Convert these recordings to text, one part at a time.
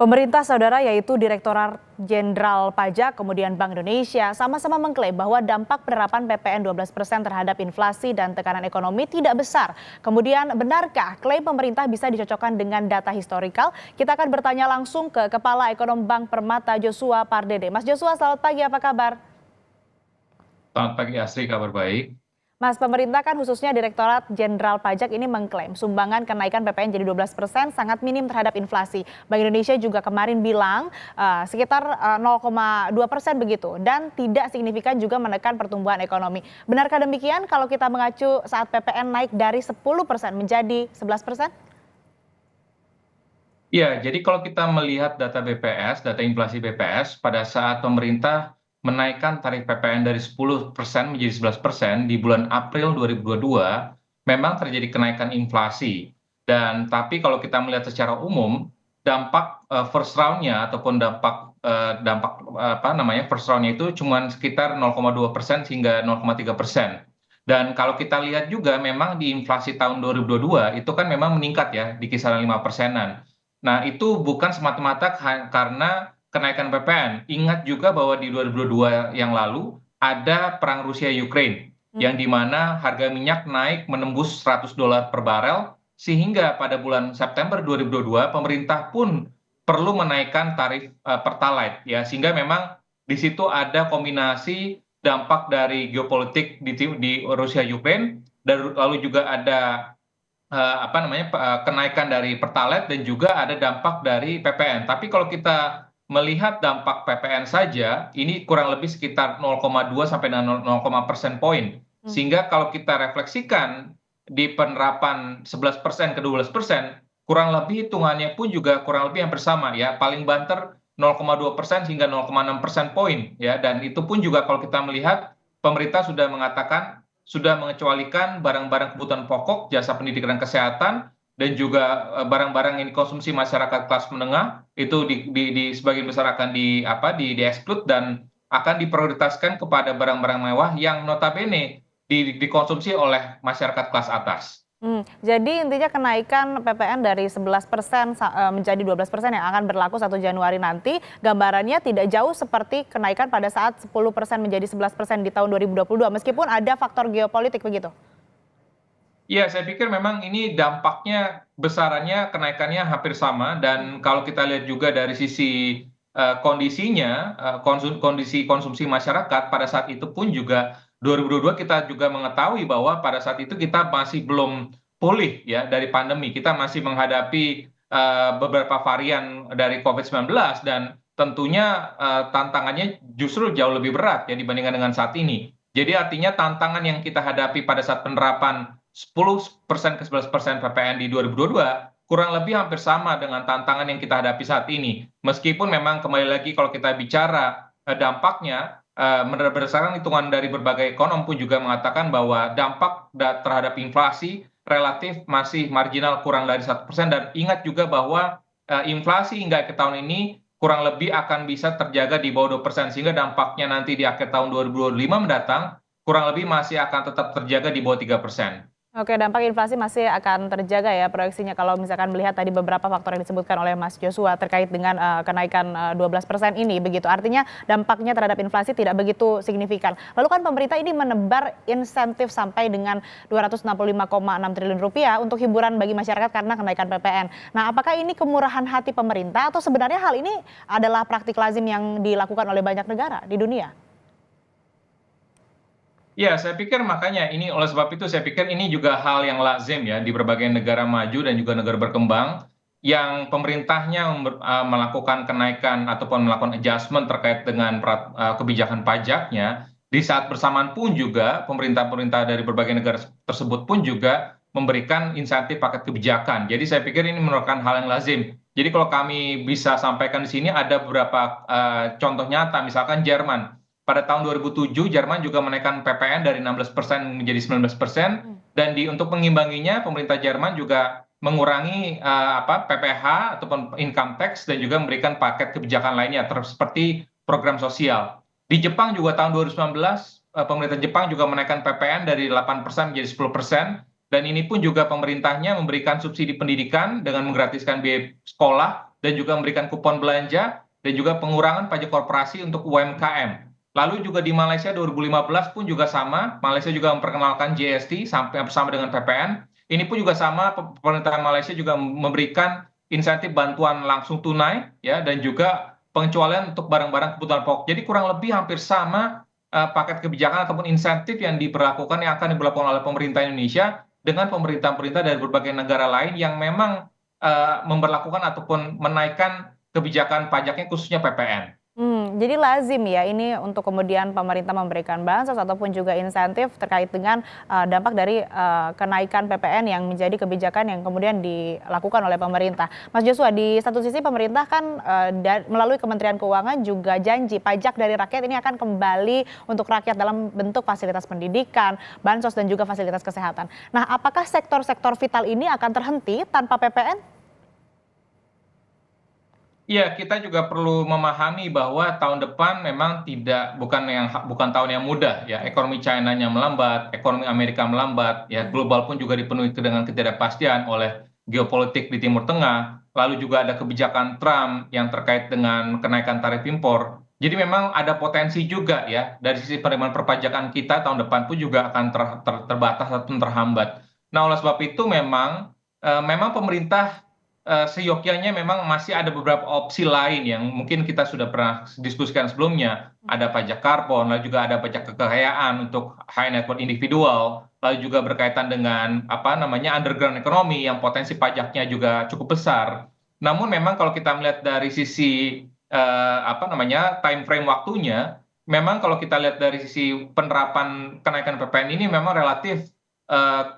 Pemerintah saudara yaitu Direktorat Jenderal Pajak kemudian Bank Indonesia sama-sama mengklaim bahwa dampak penerapan PPN 12% terhadap inflasi dan tekanan ekonomi tidak besar. Kemudian benarkah klaim pemerintah bisa dicocokkan dengan data historikal? Kita akan bertanya langsung ke Kepala Ekonom Bank Permata Joshua Pardede. Mas Joshua, selamat pagi, apa kabar? Selamat pagi Asri, kabar baik. Mas, pemerintah kan khususnya Direktorat Jenderal Pajak ini mengklaim sumbangan kenaikan PPN jadi 12% sangat minim terhadap inflasi. Bank Indonesia juga kemarin bilang sekitar 0,2% begitu dan tidak signifikan juga menekan pertumbuhan ekonomi. Benarkah demikian kalau kita mengacu saat PPN naik dari 10% menjadi 11%? Ya, jadi kalau kita melihat data BPS, data inflasi BPS, pada saat pemerintah menaikkan tarif PPN dari 10% menjadi 11% di bulan April 2022, memang terjadi kenaikan inflasi. Dan tapi kalau kita melihat secara umum, dampak first round-nya ataupun dampak apa namanya first round-nya itu cuma sekitar 0,2% hingga 0,3%. Dan kalau kita lihat juga memang di inflasi tahun 2022 itu kan memang meningkat ya di kisaran 5%-an. Nah, itu bukan semata-mata karena kenaikan PPN. Ingat juga bahwa di 2022 yang lalu ada perang Rusia Ukraine yang di mana harga minyak naik menembus $100 per barel sehingga pada bulan September 2022 pemerintah pun perlu menaikkan tarif Pertalite ya sehingga memang di situ ada kombinasi dampak dari geopolitik di Rusia Ukraine dan lalu juga ada apa namanya kenaikan dari Pertalite dan juga ada dampak dari PPN. Tapi kalau kita melihat dampak PPN saja, ini kurang lebih sekitar 0,2 sampai dengan 0,0 poin. Sehingga kalau kita refleksikan di penerapan 11% ke 12%, kurang lebih hitungannya pun juga kurang lebih yang bersama ya, paling banter 0,2% hingga 0,6 poin ya, dan itu pun juga kalau kita melihat pemerintah sudah mengatakan sudah mengecualikan barang-barang kebutuhan pokok, jasa pendidikan dan kesehatan, dan juga barang-barang yang dikonsumsi masyarakat kelas menengah itu di sebagian besar akan di exclude dan akan diprioritaskan kepada barang-barang mewah yang notabene dikonsumsi oleh masyarakat kelas atas. Jadi intinya kenaikan PPN dari 11% menjadi 12% yang akan berlaku 1 Januari nanti, gambarannya tidak jauh seperti kenaikan pada saat 10% menjadi 11% di tahun 2022, meskipun ada faktor geopolitik begitu? Iya, saya pikir memang ini dampaknya besarannya kenaikannya hampir sama dan kalau kita lihat juga dari sisi kondisinya, kondisi konsumsi masyarakat pada saat itu pun juga 2022 kita juga mengetahui bahwa pada saat itu kita masih belum pulih ya dari pandemi. Kita masih menghadapi beberapa varian dari COVID-19 dan tentunya tantangannya justru jauh lebih berat ya dibandingkan dengan saat ini. Jadi artinya tantangan yang kita hadapi pada saat penerapan 10% ke 11% PPN di 2022 kurang lebih hampir sama dengan tantangan yang kita hadapi saat ini. Meskipun memang kembali lagi kalau kita bicara dampaknya, berdasarkan hitungan dari berbagai ekonom pun juga mengatakan bahwa dampak terhadap inflasi relatif masih marginal kurang dari 1%. Dan ingat juga bahwa inflasi hingga akhir tahun ini kurang lebih akan bisa terjaga di bawah 2%. Sehingga dampaknya nanti di akhir tahun 2025 mendatang kurang lebih masih akan tetap terjaga di bawah 3%. Oke, dampak inflasi masih akan terjaga ya proyeksinya kalau misalkan melihat tadi beberapa faktor yang disebutkan oleh Mas Joshua terkait dengan kenaikan 12% ini begitu. Artinya dampaknya terhadap inflasi tidak begitu signifikan. Lalu kan pemerintah ini menebar insentif sampai dengan 265,6 triliun rupiah untuk hiburan bagi masyarakat karena kenaikan PPN. Nah, apakah ini kemurahan hati pemerintah atau sebenarnya hal ini adalah praktik lazim yang dilakukan oleh banyak negara di dunia? Ya, saya pikir makanya ini oleh sebab itu saya pikir ini juga hal yang lazim ya di berbagai negara maju dan juga negara berkembang yang pemerintahnya melakukan kenaikan ataupun melakukan adjustment terkait dengan kebijakan pajaknya di saat bersamaan pun juga pemerintah-pemerintah dari berbagai negara tersebut pun juga memberikan insentif paket kebijakan. Jadi saya pikir ini merupakan hal yang lazim. Jadi kalau kami bisa sampaikan di sini ada beberapa contoh nyata, misalkan Jerman. Pada tahun 2007 Jerman juga menaikkan PPN dari 16% menjadi 19% dan untuk mengimbanginya pemerintah Jerman juga mengurangi PPh ataupun income tax dan juga memberikan paket kebijakan lainnya seperti program sosial. Di Jepang juga tahun 2019 pemerintah Jepang juga menaikkan PPN dari 8% menjadi 10% dan ini pun juga pemerintahnya memberikan subsidi pendidikan dengan menggratiskan biaya sekolah dan juga memberikan kupon belanja dan juga pengurangan pajak korporasi untuk UMKM. Lalu juga di Malaysia 2015 pun juga sama, Malaysia juga memperkenalkan GST sampai bersama dengan PPN. Ini pun juga sama, pemerintah Malaysia juga memberikan insentif bantuan langsung tunai ya dan juga pengecualian untuk barang-barang kebutuhan pokok. Jadi kurang lebih hampir sama paket kebijakan ataupun insentif yang diberlakukan yang akan diberlakukan oleh pemerintah Indonesia dengan pemerintah-pemerintah dari berbagai negara lain yang memang memberlakukan ataupun menaikkan kebijakan pajaknya khususnya PPN. Jadi lazim ya ini untuk kemudian pemerintah memberikan bansos ataupun juga insentif terkait dengan dampak dari kenaikan PPN yang menjadi kebijakan yang kemudian dilakukan oleh pemerintah. Mas Joshua, di satu sisi pemerintah kan melalui Kementerian Keuangan juga janji pajak dari rakyat ini akan kembali untuk rakyat dalam bentuk fasilitas pendidikan, bansos dan juga fasilitas kesehatan. Nah, apakah sektor-sektor vital ini akan terhenti tanpa PPN? Iya, kita juga perlu memahami bahwa tahun depan memang bukan tahun yang mudah ya. Ekonomi China-nya melambat, ekonomi Amerika melambat, ya global pun juga dipenuhi dengan ketidakpastian oleh geopolitik di Timur Tengah. Lalu juga ada kebijakan Trump yang terkait dengan kenaikan tarif impor. Jadi memang ada potensi juga ya dari sisi penerimaan perpajakan kita tahun depan pun juga akan terbatas atau terhambat. Nah, oleh sebab itu memang pemerintah seyogyanya memang masih ada beberapa opsi lain yang mungkin kita sudah pernah diskusikan sebelumnya. Ada pajak karbon, lalu juga ada pajak kekayaan untuk high net worth individual, lalu juga berkaitan dengan apa namanya underground economy yang potensi pajaknya juga cukup besar. Namun memang kalau kita melihat dari sisi apa namanya time frame waktunya, memang kalau kita lihat dari sisi penerapan kenaikan PPN ini memang relatif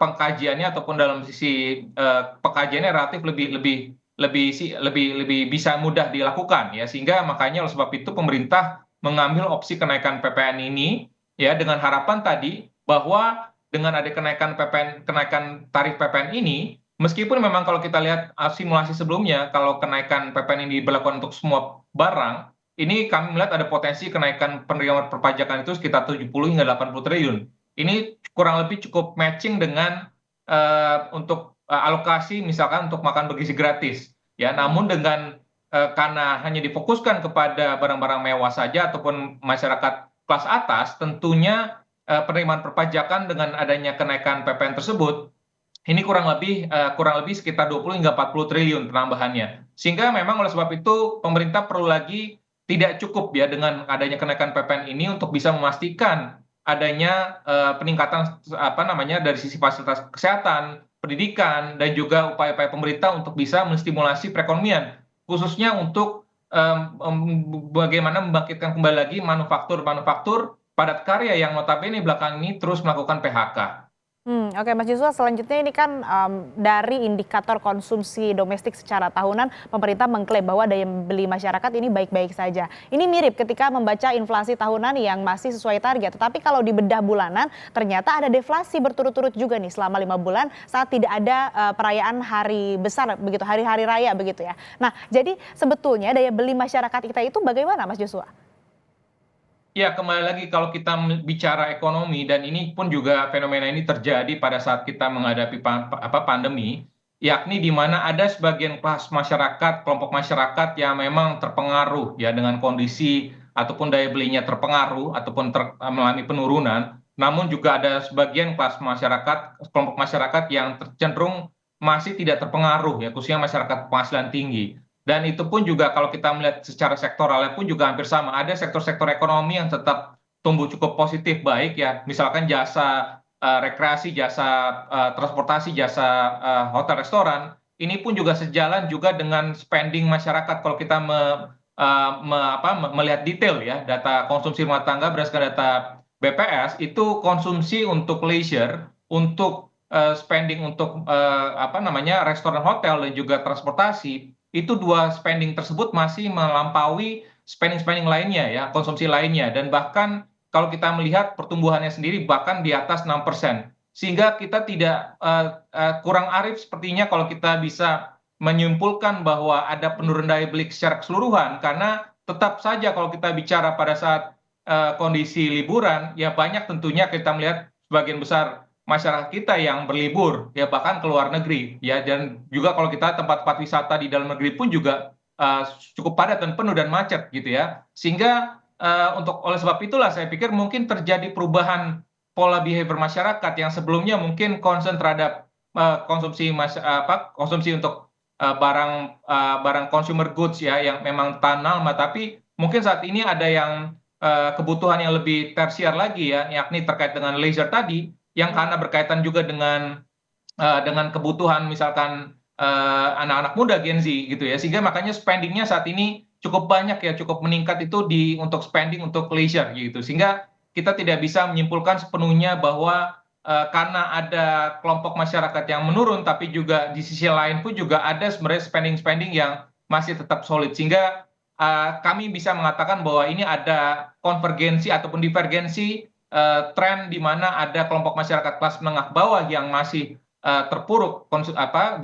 pengkajiannya ataupun dalam sisi pengkajiannya relatif lebih bisa mudah dilakukan ya sehingga makanya oleh sebab itu pemerintah mengambil opsi kenaikan PPN ini ya dengan harapan tadi bahwa dengan ada kenaikan tarif PPN ini meskipun memang kalau kita lihat simulasi sebelumnya kalau kenaikan PPN ini diberlakukan untuk semua barang ini kami melihat ada potensi kenaikan penerimaan perpajakan itu sekitar 70 hingga 80 triliun. Ini kurang lebih cukup matching dengan untuk alokasi misalkan untuk makan bergizi gratis ya namun dengan karena hanya difokuskan kepada barang-barang mewah saja ataupun masyarakat kelas atas tentunya penerimaan perpajakan dengan adanya kenaikan PPN tersebut ini kurang lebih sekitar 20 hingga 40 triliun penambahannya sehingga memang oleh sebab itu pemerintah perlu lagi tidak cukup ya dengan adanya kenaikan PPN ini untuk bisa memastikan adanya peningkatan apa namanya dari sisi fasilitas kesehatan, pendidikan dan juga upaya-upaya pemerintah untuk bisa menstimulasi perekonomian khususnya untuk bagaimana membangkitkan kembali lagi manufaktur padat karya yang notabene belakangan ini terus melakukan PHK. Oke Mas Joshua, selanjutnya ini kan dari indikator konsumsi domestik secara tahunan, pemerintah mengklaim bahwa daya beli masyarakat ini baik-baik saja. Ini mirip ketika membaca inflasi tahunan yang masih sesuai target, tetapi kalau dibedah bulanan, ternyata ada deflasi berturut-turut juga nih selama 5 bulan saat tidak ada perayaan hari besar, begitu hari-hari raya begitu ya. Nah, jadi sebetulnya daya beli masyarakat kita itu bagaimana Mas Joshua? Ya, kembali lagi kalau kita bicara ekonomi dan ini pun juga fenomena ini terjadi pada saat kita menghadapi pandemi, yakni di mana ada sebagian kelas masyarakat, kelompok masyarakat yang memang terpengaruh ya dengan kondisi ataupun daya belinya terpengaruh ataupun mengalami penurunan, namun juga ada sebagian kelas masyarakat, kelompok masyarakat yang cenderung masih tidak terpengaruh ya, khususnya masyarakat penghasilan tinggi. Dan itu pun juga kalau kita melihat secara sektoralnya pun juga hampir sama. Ada sektor-sektor ekonomi yang tetap tumbuh cukup positif baik ya. Misalkan jasa rekreasi, jasa transportasi, jasa hotel restoran. Ini pun juga sejalan juga dengan spending masyarakat. Kalau kita melihat detail ya data konsumsi rumah tangga berdasarkan data BPS itu konsumsi untuk leisure, untuk spending untuk restoran hotel dan juga transportasi itu dua spending tersebut masih melampaui spending-spending lainnya ya, konsumsi lainnya. Dan bahkan kalau kita melihat pertumbuhannya sendiri bahkan di atas 6%. Sehingga kita tidak kurang arif sepertinya kalau kita bisa menyimpulkan bahwa ada penurunan daya beli secara keseluruhan. Karena tetap saja kalau kita bicara pada saat kondisi liburan, ya banyak tentunya kita melihat sebagian besar masyarakat kita yang berlibur ya bahkan ke luar negeri ya dan juga kalau kita tempat-tempat wisata di dalam negeri pun juga eh, cukup padat dan penuh dan macet gitu ya. Sehingga oleh sebab itulah saya pikir mungkin terjadi perubahan pola behavior masyarakat yang sebelumnya mungkin concern terhadap konsumsi untuk barang consumer goods ya yang memang tahan lama, tapi mungkin saat ini ada yang kebutuhan yang lebih tersier lagi ya, yakni terkait dengan leisure tadi, yang karena berkaitan juga dengan kebutuhan misalkan anak-anak muda Gen Z gitu ya, sehingga makanya spendingnya saat ini cukup banyak ya, cukup meningkat itu untuk spending untuk leisure gitu, sehingga kita tidak bisa menyimpulkan sepenuhnya bahwa karena ada kelompok masyarakat yang menurun, tapi juga di sisi lain pun juga ada sebenarnya spending-spending yang masih tetap solid, sehingga kami bisa mengatakan bahwa ini ada konvergensi ataupun divergensi tren di mana ada kelompok masyarakat kelas menengah bawah yang masih terpuruk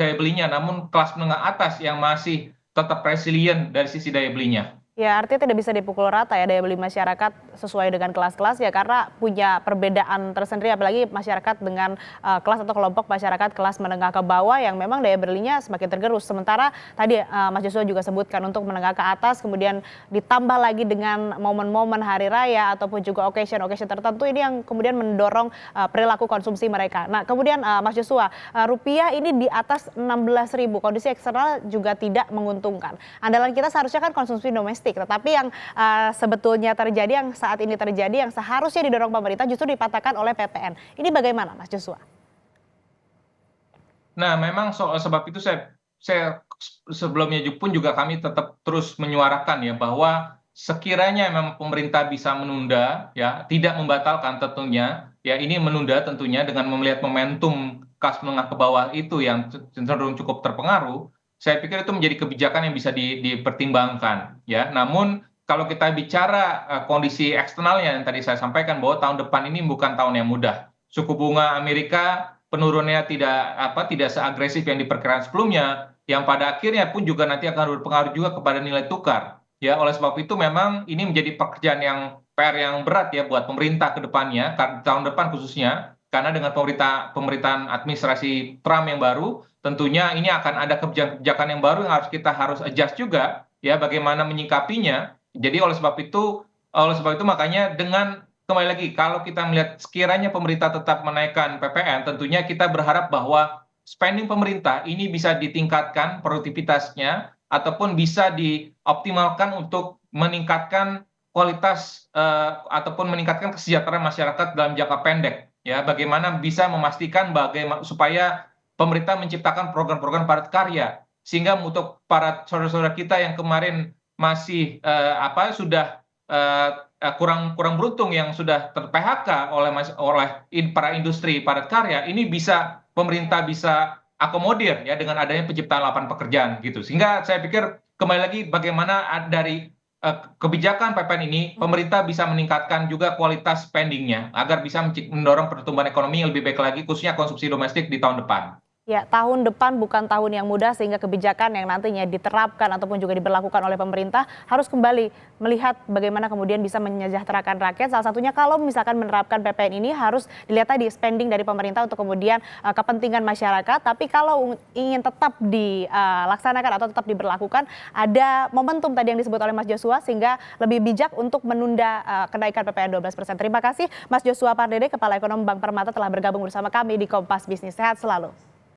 daya belinya, namun kelas menengah atas yang masih tetap resilient dari sisi daya belinya. Ya, artinya tidak bisa dipukul rata ya daya beli masyarakat sesuai dengan kelas-kelas ya, karena punya perbedaan tersendiri, apalagi masyarakat dengan kelas atau kelompok masyarakat kelas menengah ke bawah yang memang daya belinya semakin tergerus. Sementara tadi Mas Joshua juga sebutkan untuk menengah ke atas, kemudian ditambah lagi dengan momen-momen hari raya ataupun juga occasion-occasion tertentu, ini yang kemudian mendorong perilaku konsumsi mereka. Nah, kemudian Mas Joshua, rupiah ini di atas 16.000, kondisi eksternal juga tidak menguntungkan. Andalan kita seharusnya kan konsumsi domestik, tetapi yang sebetulnya terjadi, yang saat ini terjadi, yang seharusnya didorong pemerintah justru dipatahkan oleh PPN. Ini bagaimana, Mas Joshua? Nah, memang sebab itu saya sebelumnya pun juga kami tetap terus menyuarakan ya bahwa sekiranya memang pemerintah bisa menunda ya, tidak membatalkan tentunya, ya ini menunda tentunya dengan melihat momentum kelas menengah ke bawah itu yang cenderung cukup terpengaruh. Saya pikir itu menjadi kebijakan yang bisa dipertimbangkan ya. Namun kalau kita bicara kondisi eksternalnya yang tadi saya sampaikan bahwa tahun depan ini bukan tahun yang mudah. Suku bunga Amerika penurunannya tidak seagresif yang diperkirakan sebelumnya, yang pada akhirnya pun juga nanti akan berpengaruh juga kepada nilai tukar. Ya, oleh sebab itu memang ini menjadi pekerjaan yang PR yang berat ya buat pemerintah ke depannya, tahun depan khususnya, karena dengan pemerintahan administrasi Trump yang baru, tentunya ini akan ada kebijakan yang baru yang harus adjust juga ya bagaimana menyikapinya. Jadi oleh sebab itu makanya kembali lagi kalau kita melihat sekiranya pemerintah tetap menaikkan PPN, tentunya kita berharap bahwa spending pemerintah ini bisa ditingkatkan produktivitasnya ataupun bisa dioptimalkan untuk meningkatkan kualitas ataupun meningkatkan kesejahteraan masyarakat dalam jangka pendek ya, bagaimana bisa memastikan supaya pemerintah menciptakan program-program padat karya sehingga untuk para saudara-saudara kita yang kemarin masih sudah kurang beruntung yang sudah ter-PHK oleh para industri padat karya, ini pemerintah bisa akomodir ya dengan adanya penciptaan lapangan pekerjaan gitu. Sehingga saya pikir kembali lagi bagaimana dari kebijakan PPN ini pemerintah bisa meningkatkan juga kualitas spendingnya agar bisa mendorong pertumbuhan ekonomi yang lebih baik lagi, khususnya konsumsi domestik di tahun depan. Ya, tahun depan bukan tahun yang mudah sehingga kebijakan yang nantinya diterapkan ataupun juga diberlakukan oleh pemerintah harus kembali melihat bagaimana kemudian bisa menyejahterakan rakyat. Salah satunya kalau misalkan menerapkan PPN ini harus dilihat tadi spending dari pemerintah untuk kemudian kepentingan masyarakat. Tapi kalau ingin tetap dilaksanakan atau tetap diberlakukan, ada momentum tadi yang disebut oleh Mas Joshua sehingga lebih bijak untuk menunda kenaikan PPN 12%. Terima kasih Mas Joshua Pardede, Kepala Ekonomi Bank Permata telah bergabung bersama kami di Kompas Bisnis. Sehat selalu.